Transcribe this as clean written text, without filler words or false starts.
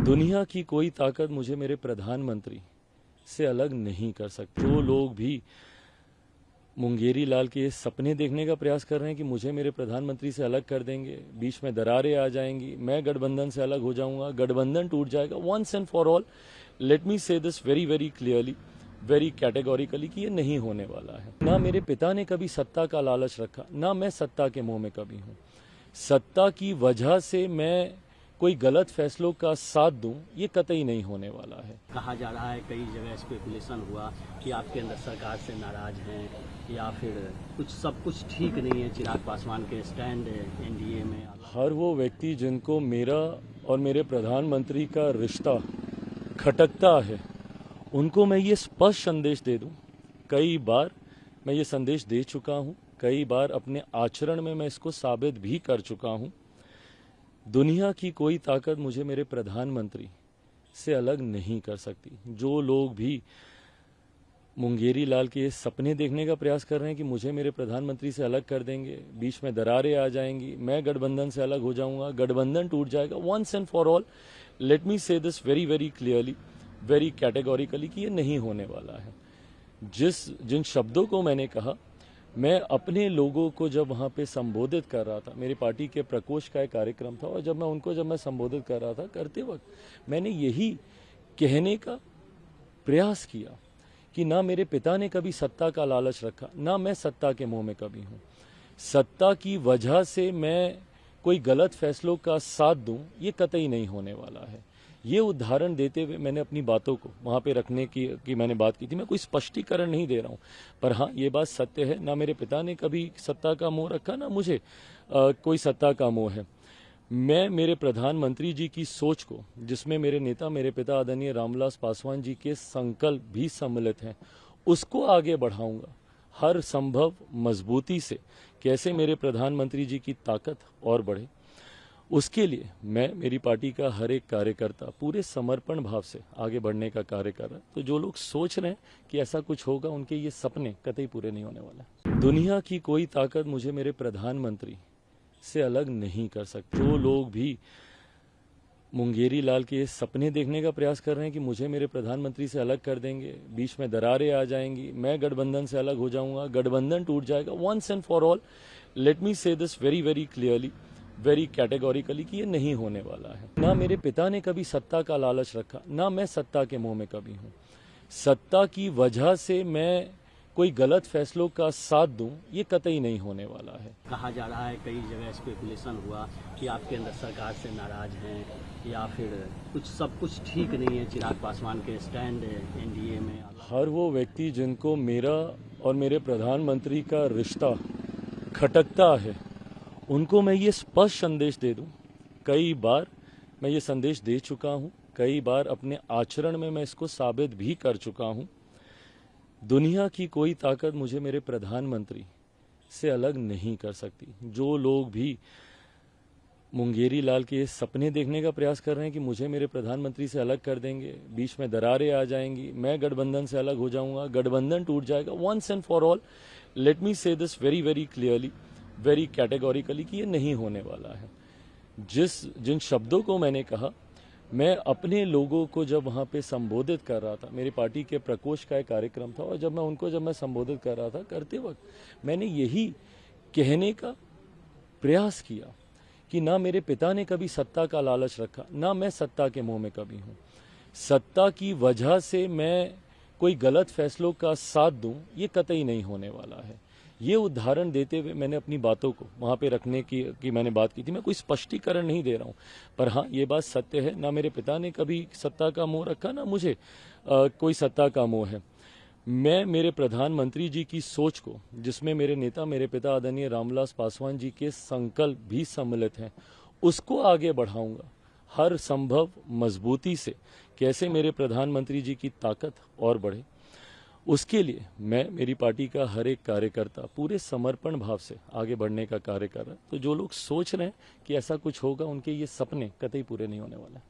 दुनिया की कोई ताकत मुझे मेरे प्रधानमंत्री से अलग नहीं कर सकती। जो लोग भी मुंगेरी लाल के सपने देखने का प्रयास कर रहे हैं कि मुझे मेरे प्रधानमंत्री से अलग कर देंगे, बीच में दरारें आ जाएंगी, मैं गठबंधन से अलग हो जाऊंगा, गठबंधन टूट जाएगा, once and for all, let me say this very very clearly, very categorically कि ये नहीं होने वाला है। ना मेरे पिता ने कभी सत्ता का लालच रखा, ना मैं सत्ता के मोह में कभी हूँ। सत्ता की वजह से मैं कोई गलत फैसलों का साथ दूं, ये कतई नहीं होने वाला है। कहा जा रहा है, कई जगह स्पेकुलेशन हुआ कि आपके अंदर सरकार से नाराज हैं या फिर सब कुछ ठीक नहीं है। चिराग पासवान के स्टैंड एनडीए में। हर वो व्यक्ति जिनको मेरा और मेरे प्रधानमंत्री का रिश्ता खटकता है, उनको मैं ये स्पष्ट संदेश दे दूं। कई बार मैं ये संदेश दे चुका हूं, कई बार अपने आचरण में मैं इसको साबित भी कर चुका हूं। दुनिया की कोई ताकत मुझे मेरे प्रधानमंत्री से अलग नहीं कर सकती। जो लोग भी मुंगेरी लाल के सपने देखने का प्रयास कर रहे हैं कि मुझे मेरे प्रधानमंत्री से अलग कर देंगे, बीच में दरारें आ जाएंगी, मैं गठबंधन से अलग हो जाऊंगा, गठबंधन टूट जाएगा, once and for all, let me say this very very clearly, very categorically कि ये नहीं होने वाला है। जिन शब्दों को मैंने कहा, मैं अपने लोगों को जब वहाँ पे संबोधित कर रहा था, मेरी पार्टी के प्रकोष्ठ का एक कार्यक्रम था, और जब मैं संबोधित कर रहा था, करते वक्त मैंने यही कहने का प्रयास किया कि ना मेरे पिता ने कभी सत्ता का लालच रखा, ना मैं सत्ता के मोह में कभी हूँ। सत्ता की वजह से मैं कोई गलत फैसलों का साथ दूं, ये कतई नहीं होने वाला है। ये उदाहरण देते हुए मैंने अपनी बातों को वहाँ पे रखने की मैंने बात की थी। मैं कोई स्पष्टीकरण नहीं दे रहा हूँ, पर हाँ, ये बात सत्य है, ना मेरे पिता ने कभी सत्ता का मोह रखा, ना मुझे कोई सत्ता का मोह है। मैं मेरे प्रधानमंत्री जी की सोच को, जिसमें मेरे नेता, मेरे पिता आदरणीय रामविलास पासवान जी के संकल्प भी सम्मिलित हैं, उसको आगे बढ़ाऊंगा हर संभव मजबूती से। कैसे मेरे प्रधानमंत्री जी की ताकत और बढ़े, उसके लिए मैं, मेरी पार्टी का हर एक कार्यकर्ता पूरे समर्पण भाव से आगे बढ़ने का कार्य कर रहा है। तो जो लोग सोच रहे हैं कि ऐसा कुछ होगा, उनके ये सपने कतई पूरे नहीं होने वाले। दुनिया की कोई ताकत मुझे मेरे प्रधानमंत्री से अलग नहीं कर सकती। जो लोग भी मुंगेरी लाल के सपने देखने का प्रयास कर रहे हैं कि मुझे मेरे प्रधानमंत्री से अलग कर देंगे, बीच में दरारें आ जाएंगी, मैं गठबंधन से अलग हो जाऊंगा, गठबंधन टूट जाएगा, once and for all, let me say this very very clearly, very categorically कि ये नहीं होने वाला है। ना मेरे पिता ने कभी सत्ता का लालच रखा, ना मैं सत्ता के मोह में कभी हूँ। सत्ता की वजह से मैं कोई गलत फैसलों का साथ दूं, ये कतई नहीं होने वाला है। कहा जा रहा है, कई जगह स्पेकुलेशन हुआ कि आपके अंदर सरकार से नाराज हैं या फिर सब कुछ ठीक नहीं है। चिराग पासवान के स्टैंड एनडीए में। हर वो व्यक्ति जिनको मेरा और मेरे प्रधानमंत्री का रिश्ता खटकता है, उनको मैं ये स्पष्ट संदेश दे दूं। कई बार मैं ये संदेश दे चुका हूं, कई बार अपने आचरण में मैं इसको साबित भी कर चुका हूं। दुनिया की कोई ताकत मुझे मेरे प्रधानमंत्री से अलग नहीं कर सकती। जो लोग भी मुंगेरी लाल के सपने देखने का प्रयास कर रहे हैं कि मुझे मेरे प्रधानमंत्री से अलग कर देंगे, बीच में दरारें आ जाएंगी, मैं गठबंधन से अलग हो जाऊंगा, गठबंधन टूट जाएगा, once and for all, let me say this very very clearly, very categorically कि ये नहीं होने वाला है। जिन शब्दों को मैंने कहा, मैं अपने लोगों को जब वहाँ पे संबोधित कर रहा था, मेरी पार्टी के प्रकोष्ठ का एक कार्यक्रम था, और जब मैं संबोधित कर रहा था, करते वक्त मैंने यही कहने का प्रयास किया कि ना मेरे पिता ने कभी सत्ता का लालच रखा, ना मैं सत्ता के मोह में कभी हूँ। सत्ता की वजह से मैं कोई गलत फैसलों का साथ दूं, ये कतई नहीं होने वाला है। ये उदाहरण देते हुए मैंने अपनी बातों को वहाँ पे रखने की मैंने बात की थी। मैं कोई स्पष्टीकरण नहीं दे रहा हूँ, पर हाँ, ये बात सत्य है, ना मेरे पिता ने कभी सत्ता का मोह रखा, ना मुझे कोई सत्ता का मोह है। मैं मेरे प्रधानमंत्री जी की सोच को, जिसमें मेरे नेता, मेरे पिता आदरणीय रामविलास पासवान जी के संकल्प भी सम्मिलित हैं, उसको आगे बढ़ाऊंगा हर संभव मजबूती से। कैसे मेरे प्रधानमंत्री जी की ताकत और बढ़े, उसके लिए मैं, मेरी पार्टी का हर एक कार्यकर्ता पूरे समर्पण भाव से आगे बढ़ने का कार्य कर रहा है। तो जो लोग सोच रहे हैं कि ऐसा कुछ होगा, उनके ये सपने कतई पूरे नहीं होने वाले।